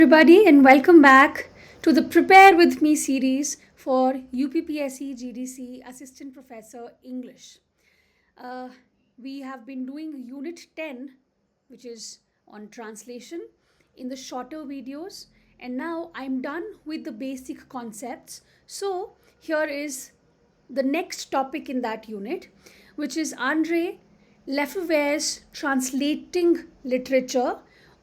Everybody, and welcome back to the Prepare With Me series for UPPSC GDC Assistant Professor English. Uh, we have been doing Unit 10, which is on translation, in the shorter videos, and now I'm done with the basic concepts. So, here is the next topic in that unit, which is Andre Lefevere's Translating Literature.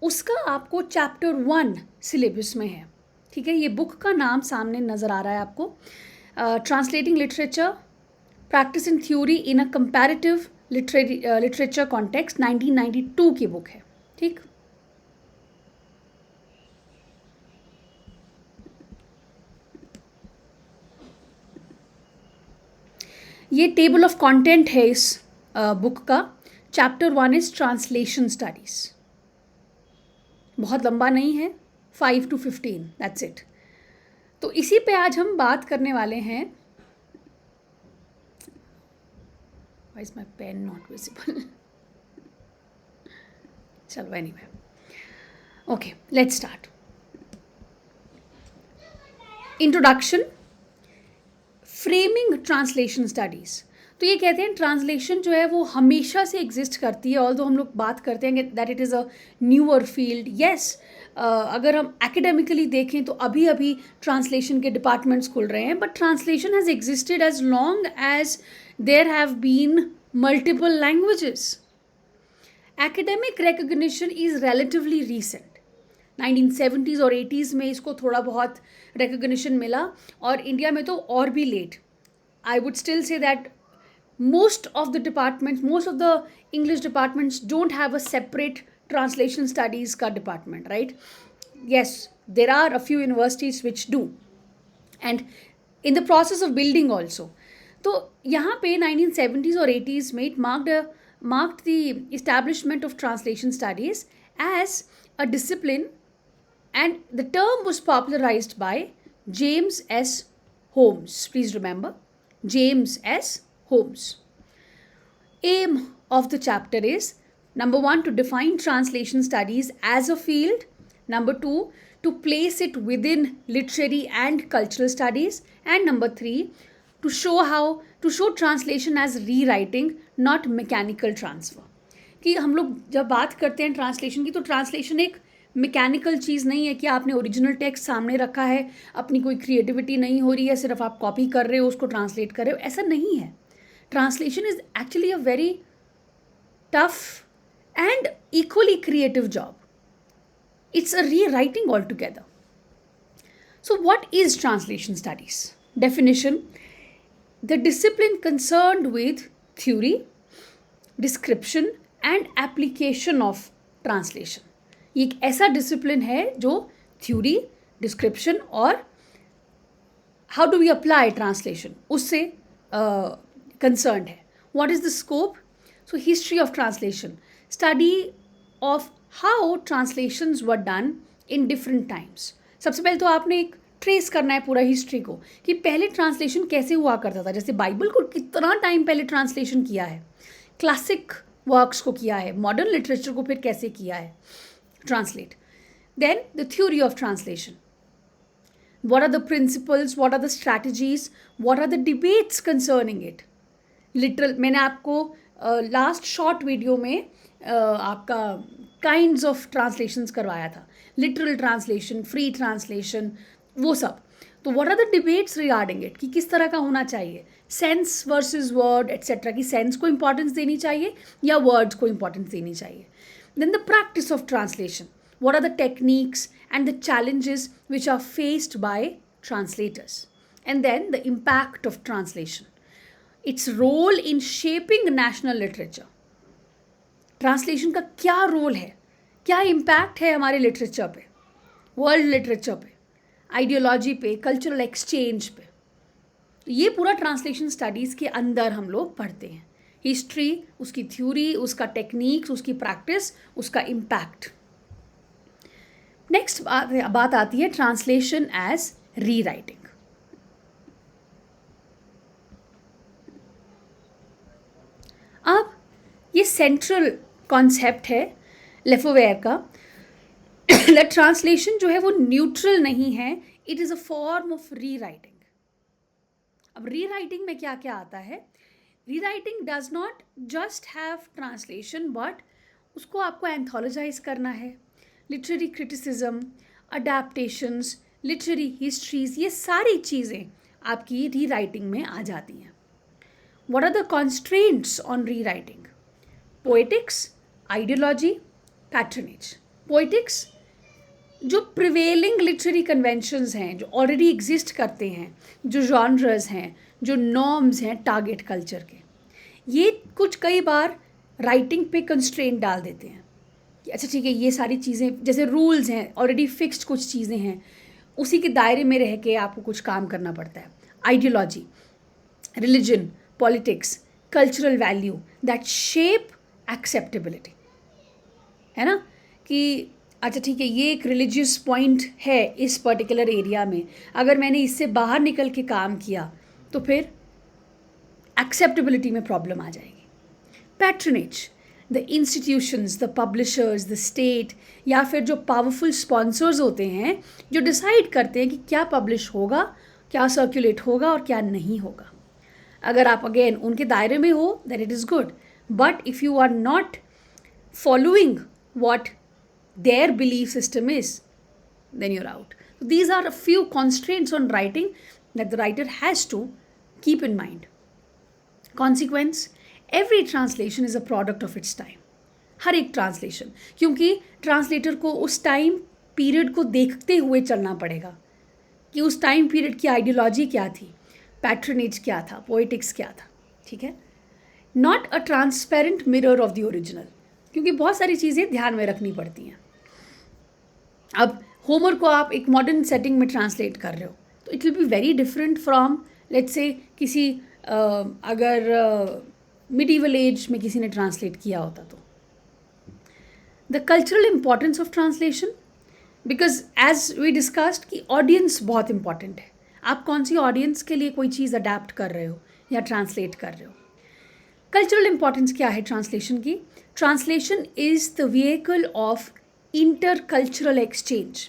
उसका आपको chapter 1 syllabus में है. ठीक है, ये book का नाम सामने नज़र आ रहा है आपको. Translating literature, practice in theory in a comparative literature context, 1992 की बुक है. ठीक, ये टेबल ऑफ कंटेंट है इस बुक का. Chapter 1 is translation studies. बहुत लंबा नहीं है, 5 to 15, दैट्स इट. तो इसी पे आज हम बात करने वाले हैं. Why is my pen not visible? चलो, anyway, okay, let's start. Introduction, framing translation studies. तो ये कहते हैं ट्रांसलेशन जो है वो हमेशा से एग्जिस्ट करती है. ऑल्दो हम लोग बात करते हैं that it is a newer field. Yes, अगर हम एकेडमिकली देखें तो अभी अभी ट्रांसलेशन के डिपार्टमेंट्स खुल रहे हैं, but translation has existed as long as there have been multiple languages. Academic recognition is relatively recent. 1970s और 80s में इसको थोड़ा बहुत रिकग्निशन मिला, और इंडिया में तो और भी late. I would still say that most of the departments, most of the English departments don't have a separate translation studies ka department, right? Yes, there are a few universities which do, and in the process of building also. तो यहाँ पे 1970s और 80s में it marked the establishment of translation studies as a discipline, and the term was popularized by James S. Holmes. Please remember, James S. Holmes. Aim of the chapter is, number 1, to define translation studies as a field. Number 2, to place it within literary and cultural studies. And number 3, to show translation as rewriting, not mechanical transfer. कि हम लोग जब बात करते हैं translation की, तो translation एक मैकेनिकल चीज़ नहीं है कि आपने ओरिजिनल टेक्स्ट सामने रखा है, अपनी कोई क्रिएटिविटी नहीं हो रही है, सिर्फ आप कॉपी कर रहे हो, उसको ट्रांसलेट कर रहे हो. ऐसा नहीं है. Translation is actually a very tough and equally creative job. It's a rewriting altogether. So what is translation studies? Definition: the discipline concerned with theory, description and application of translation. ये एक ऐसा discipline है जो theory, description और how do we apply translation उससे concerned है. What is the scope? So history of translation, study of how translations were done in different times. सबसे पहले तो आपने एक ट्रेस करना है पूरा हिस्ट्री को कि पहले ट्रांसलेशन कैसे हुआ करता था. जैसे बाइबल को कितना टाइम पहले ट्रांसलेशन किया है, क्लासिक वर्क्स को किया है, मॉडर्न लिटरेचर को फिर कैसे किया है translate. Then the theory of translation. What are the principles? What are the strategies? What are the debates concerning it? Literal, मैंने आपको लास्ट शॉर्ट वीडियो में आपका काइंड्स ऑफ ट्रांसलेशंस करवाया था. लिटरल ट्रांसलेशन, फ्री ट्रांसलेशन, वो सब. तो what are the debates regarding it, कि किस तरह का होना चाहिए, सेंस वर्सेस वर्ड एट्सेट्रा, कि सेंस को इंपॉर्टेंस देनी चाहिए या वर्ड्स को इंपॉर्टेंस देनी चाहिए. Then the practice of translation. What are the techniques and the challenges which are faced by translators. And then the impact of translation, its role in shaping national literature. Translation का क्या role है, क्या impact है हमारे literature पे, world literature पे, ideology पे, cultural exchange पे. ये पूरा ट्रांसलेशन स्टडीज़ के अंदर हम लोग पढ़ते हैं. हिस्ट्री, उसकी थ्योरी, उसका टेक्निक्स, उसकी प्रैक्टिस, उसका इम्पैक्ट. नेक्स्ट बात आती है ट्रांसलेशन एज रीराइटिंग. अब ये सेंट्रल कॉन्सेप्ट है लेफेवेरे का दैट ट्रांसलेशन जो है वो न्यूट्रल नहीं है, it is a form of री राइटिंग. अब री राइटिंग में क्या क्या आता है? री writing does not just have translation, but उसको आपको एंथोलॉजाइज करना है. Literary criticism, adaptations, literary histories, ये सारी चीज़ें आपकी री राइटिंग में आ जाती हैं. What are the constraints on rewriting? Poetics, ideology, patronage. Poetics, जो प्रिवेलिंग लिटरेरी कन्वेंशंस हैं, जो ऑलरेडी एग्जिस्ट करते हैं, जो जॉनर्स हैं, जो नॉर्म्स हैं टारगेट कल्चर के, ये कुछ कई बार राइटिंग पे कंस्ट्रेंट डाल देते हैं कि अच्छा ठीक है, ये सारी चीज़ें जैसे रूल्स हैं, ऑलरेडी फिक्स्ड कुछ चीज़ें हैं, उसी के दायरे में रह के आपको कुछ काम करना पड़ता है. Ideology, religion, politics, cultural value that shape acceptability, है ना, कि अच्छा ठीक है, ये एक रिलीजियस पॉइंट है इस पर्टिकुलर एरिया में, अगर मैंने इससे बाहर निकल के काम किया तो फिर एक्सेप्टेबिलिटी में प्रॉब्लम आ जाएगी. Patronage, the institutions, the publishers, the state, या फिर जो पावरफुल स्पॉन्सर्स होते हैं जो डिसाइड करते हैं कि क्या पब्लिश होगा, क्या सर्कुलेट होगा और क्या नहीं होगा. अगर आप अगेन उनके दायरे में हो that it is good, but if you are not following what their belief system is, then you're out. So these are a few constraints on writing that the writer has to keep in mind. Consequence, every translation is a product of its time. हर एक translation, क्योंकि translator को उस time period को देखते हुए चलना पड़ेगा कि उस टाइम पीरियड की आइडियोलॉजी क्या थी, पैट्रनेज क्या था, पोएटिक्स क्या था. ठीक है. Not a transparent mirror of the original, क्योंकि बहुत सारी चीज़ें ध्यान में रखनी पड़ती हैं. अब होमर को आप एक मॉडर्न सेटिंग में ट्रांसलेट कर रहे हो तो it will be very different from let's say किसी अगर मिडीवल एज में किसी ने ट्रांसलेट किया होता तो. The cultural importance of translation, because as we discussed कि ऑडियंस बहुत इंपॉर्टेंट है. आप कौन सी ऑडियंस के लिए कोई चीज़ अडेप्ट कर रहे हो या ट्रांसलेट कर रहे हो. कल्चरल इंपॉर्टेंस क्या है ट्रांसलेशन की? Translation is the vehicle of intercultural exchange.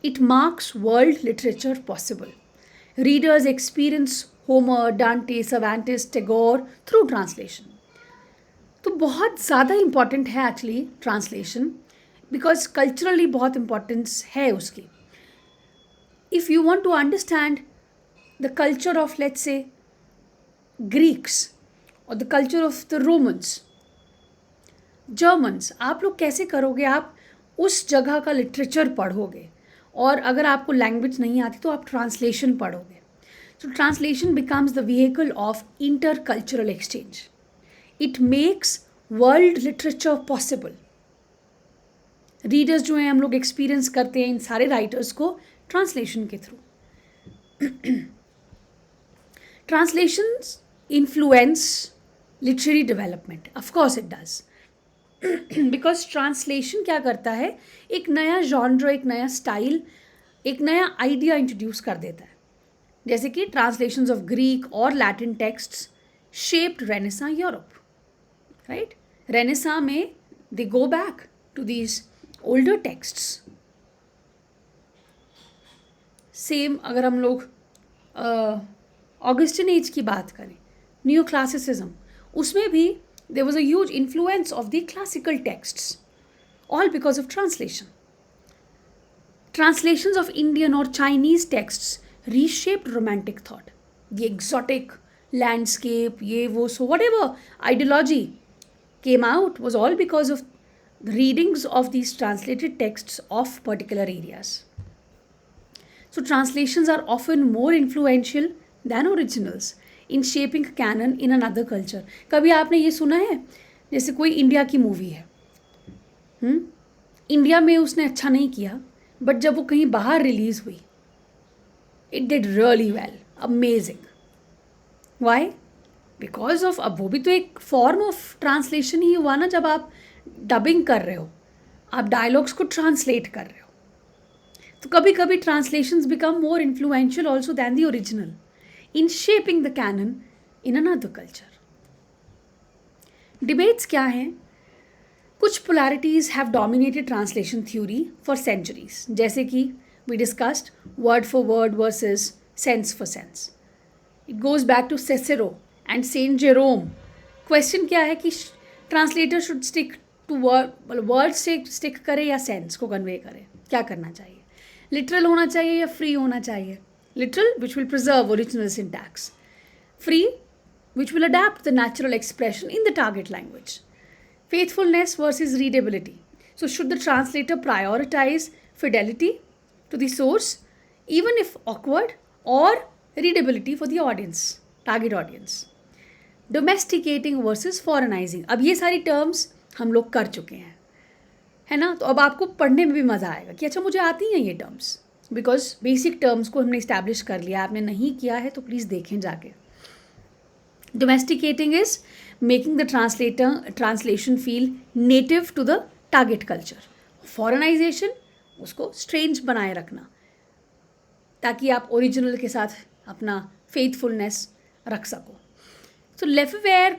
It marks world literature possible. Readers experience Homer, Dante, Cervantes, Tagore through translation. तो बहुत ज़्यादा इम्पॉर्टेंट है एक्चुअली ट्रांसलेशन, बिकॉज कल्चरली बहुत इम्पॉर्टेंस है उसकी. If you want to understand the culture of let's say Greeks और the culture of the Romans, Germans, आप लोग कैसे करोगे? आप उस जगह का लिटरेचर पढ़ोगे, और अगर आपको लैंग्वेज नहीं आती तो आप ट्रांसलेशन पढ़ोगे. So translation becomes the vehicle of intercultural exchange. It makes world literature possible. Readers जो हैं, हम लोग एक्सपीरियंस करते हैं इन सारे राइटर्स को ट्रांसलेशन के through. Translations influence literary development, of course it does. Because translation क्या करता है, एक नया जॉनर, एक नया स्टाइल, एक नया आइडिया इंट्रोड्यूस कर देता है. जैसे कि ट्रांसलेशंस ऑफ ग्रीक और Latin texts shaped Renaissance Europe, right. Renaissance में they go back to these older texts. Same अगर हम लोग ऑगस्टिन एज की बात करें, न्यू क्लासिसिज्म, उसमें भी there was a huge influence of the classical texts, all because of translation. Translations of Indian or Chinese texts reshaped romantic thought. The exotic landscape, ye wo, so whatever ideology came out was all because of the readings of these translated texts of particular areas. So translations are often more influential than originals in shaping canon in another culture. कभी आपने ये सुना है, जैसे कोई India की movie है, India में उसने अच्छा नहीं किया, बट जब वो कहीं बाहर रिलीज़ हुई it did really well, amazing. Why? Because of, अब वो भी तो एक फॉर्म ऑफ ट्रांसलेशन ही हुआ ना. जब आप डबिंग कर रहे हो, आप डायलॉग्स को ट्रांसलेट कर रहे हो, तो कभी कभी translations become more influential also than the original in shaping the canon in another culture. Debates क्या हैं? कुछ polarities have dominated translation theory for centuries, जैसे कि we discussed word for word versus sense for sense. It goes back to Cicero and Saint Jerome. Question क्या है कि translator should stick to word से stick करे या sense को convey करे, क्या करना चाहिए? Literal होना चाहिए या free होना चाहिए? Literal, which will preserve original syntax. Free, which will adapt the natural expression in the target language. Faithfulness versus readability. So, should the translator prioritize fidelity to the source, even if awkward, or readability for the audience, target audience? Domesticating versus foreignizing. अब ये सारी terms हम लोग कर चुके हैं, है ना? तो अब आपको पढ़ने में भी मज़ा आएगा कि अच्छा मुझे आती हैं ये terms, बिकॉज बेसिक टर्म्स को हमने इस्टेब्लिश कर लिया. आपने नहीं किया है तो प्लीज़ देखें जाके. Domesticating is making the translation feel native to the target culture. Foreignization, उसको strange बनाए रखना ताकि आप ओरिजिनल के साथ अपना फेथफुलनेस रख सको. तो लेफेवेयर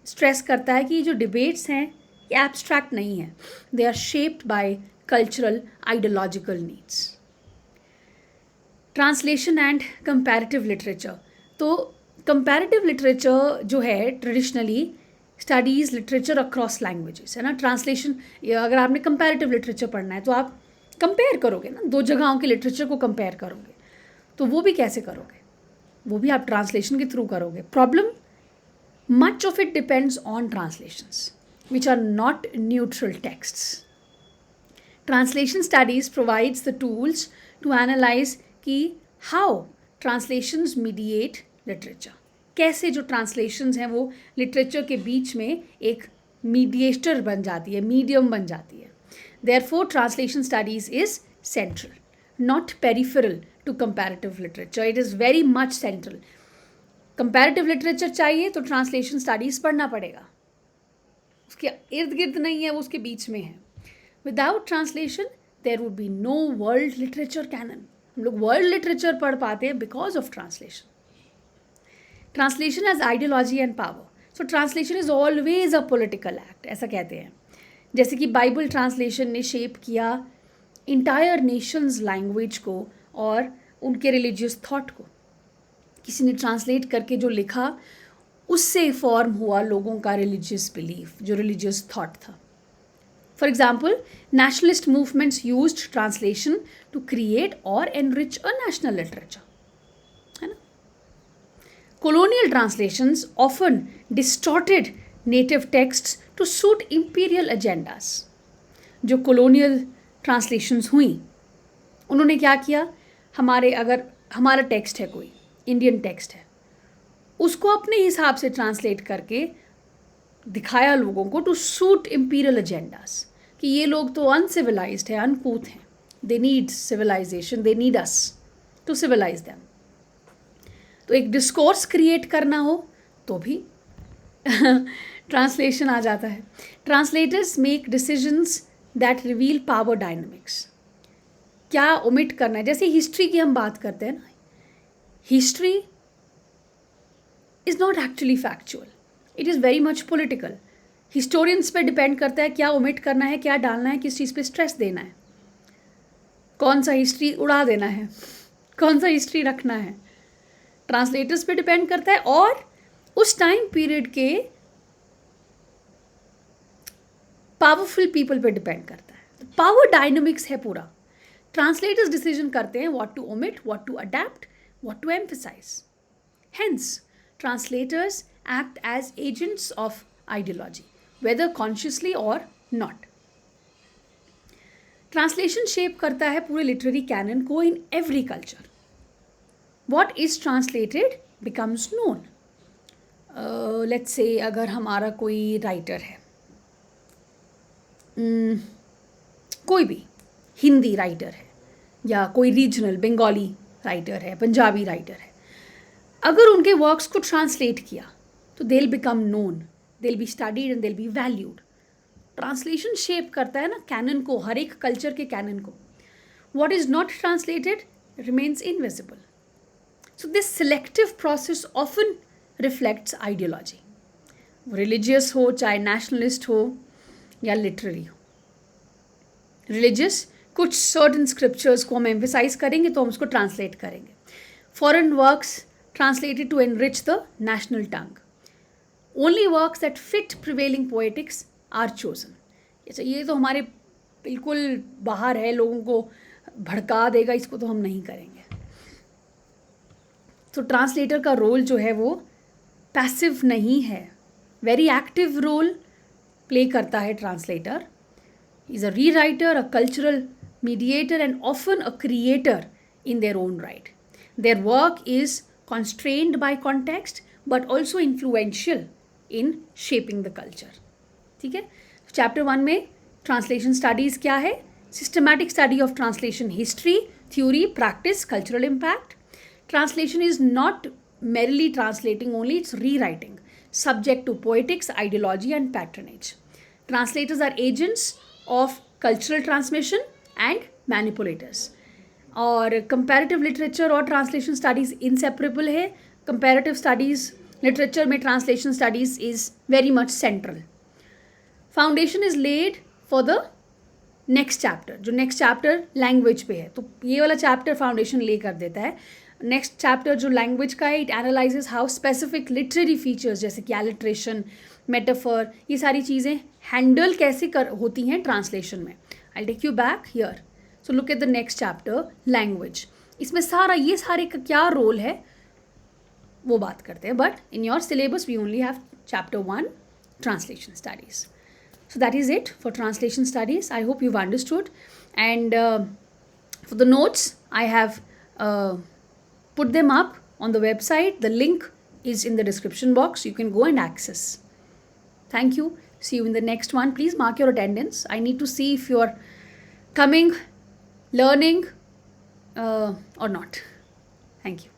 स्ट्रेस करता है कि जो डिबेट्स हैं ये एब्स्ट्रैक्ट नहीं है, they are shaped by cultural ideological needs. Translation and comparative literature. तो कंपैरेटिव लिटरेचर जो है traditionally studies literature across languages, है ना. ट्रांसलेशन, अगर आपने कंपैरेटिव लिटरेचर पढ़ना है तो आप कंपेयर करोगे ना, दो जगहों के लिटरेचर को कंपेयर करोगे. तो वो भी कैसे करोगे? वो भी आप ट्रांसलेशन के थ्रू करोगे. Problem, much of it depends on translations which are not neutral texts. Translation studies provides the tools to analyze कि how translations mediate literature. कैसे जो translations हैं वो literature के बीच में एक mediator बन जाती है, medium बन जाती है. Therefore, translation studies is central, not peripheral to comparative literature. It is very much central. Comparative literature चाहिए तो translation studies पढ़ना पड़ेगा. उसके इर्द गिर्द नहीं है, वो उसके बीच में है. Without translation there would be no world literature canon. हम लोग वर्ल्ड लिटरेचर पढ़ पाते हैं because of translation. Translation as ideology and power. So translation is always a political act, ऐसा कहते हैं. जैसे कि बाइबल ट्रांसलेशन ने शेप किया इंटायर नेशंस लैंग्वेज को और उनके रिलीजियस थॉट को. किसी ने ट्रांसलेट करके जो लिखा उससे फॉर्म हुआ लोगों का रिलीजियस बिलीफ, जो रिलीजियस थॉट था. For example, nationalist movements used translation to create और एनरिच अ नेशनल लिटरेचर, है ना. colonial translations often distorted native texts to suit imperial agendas. जो colonial translations हुई उन्होंने क्या किया, अगर हमारा टेक्स्ट है, कोई इंडियन टेक्स्ट है, उसको अपने हिसाब से ट्रांसलेट करके दिखाया लोगों को टू सूट इम्पीरियल एजेंडास कि ये लोग तो अनसिविलाइज्ड है, अनकूथ हैं, they need civilization, they need us to civilize them. तो एक डिस्कोर्स क्रिएट करना हो तो भी ट्रांसलेशन आ जाता है. Translators make decisions that reveal power dynamics. क्या ओमिट करना है, जैसे हिस्ट्री की हम बात करते हैं ना, history is not actually factual. It is very much political. Historians पे डिपेंड करता है क्या ओमिट करना है, क्या डालना है, किस चीज़ पे स्ट्रेस देना है, कौन सा हिस्ट्री उड़ा देना है, कौन सा हिस्ट्री रखना है. ट्रांसलेटर्स पे डिपेंड करता है और उस टाइम पीरियड के पावरफुल पीपल पे डिपेंड करता है. पावर डायनामिक्स है पूरा. ट्रांसलेटर्स डिसीजन करते हैं what to omit, what to adapt, what to emphasize. Hence, translators act as agents of ideology, whether consciously or not. Translation shape करता है पूरे literary canon को in every culture. What is translated becomes known. Let's say अगर हमारा कोई writer है, कोई भी हिंदी राइटर है या कोई रीजनल बंगाली राइटर है, पंजाबी राइटर है, अगर उनके वर्क्स को ट्रांसलेट किया तो they will become known, they will be studied and they will be valued. Translation shape करता है ना कैनन को, हर एक कल्चर के कैनन को. What is not translated remains invisible. So this selective process often reflects ideology. Religious हो चाहे nationalist हो, या लिटरेरी हो. रिलीजियस, कुछ सर्टन स्क्रिप्चर्स को हम एम्फेसाइज करेंगे तो हम उसको ट्रांसलेट करेंगे. Foreign works translated to enrich the national tongue. Only works that fit prevailing poetics are chosen. अच्छा, ये तो हमारे बिल्कुल बाहर है, लोगों को भड़का देगा, इसको तो हम नहीं करेंगे. तो ट्रांसलेटर का रोल जो है वो पैसिव नहीं है, वेरी एक्टिव रोल प्ले करता है ट्रांसलेटर. इज अ री writer, a cultural mediator and often a creator in their own right. Their work is constrained by context but also influential in shaping the culture. ठीक है. Chapter 1 में translation studies क्या है? Systematic study of translation history, theory, practice, cultural impact. Translation is not merely translating only, it's rewriting, subject to poetics, ideology and patronage. Translators are agents of cultural transmission and manipulators. और comparative literature और translation studies inseparable है. Comparative studies literature में translation studies is very much central. Foundation is laid for the next chapter. जो next chapter language पे है, तो ये वाला चैप्टर फाउंडेशन ले कर देता है. नेक्स्ट चैप्टर जो लैंग्वेज का है, it analyses how specific literary features जैसे कि एलिट्रेशन, मेटाफर, ये सारी चीज़ें हैंडल कैसे होती हैं ट्रांसलेशन में. I take you back here. So look at the next chapter language. इसमें सारा ये सारे का क्या रोल है वो बात करते हैं. But in your syllabus we only have chapter 1 translation studies. So that is it for translation studies. I hope you've understood. And for the notes, I have put them up on the website. The link is in the description box. You can go and access. Thank you. See you in the next one. Please mark your attendance. I need to see if you're coming, learning or not. Thank you.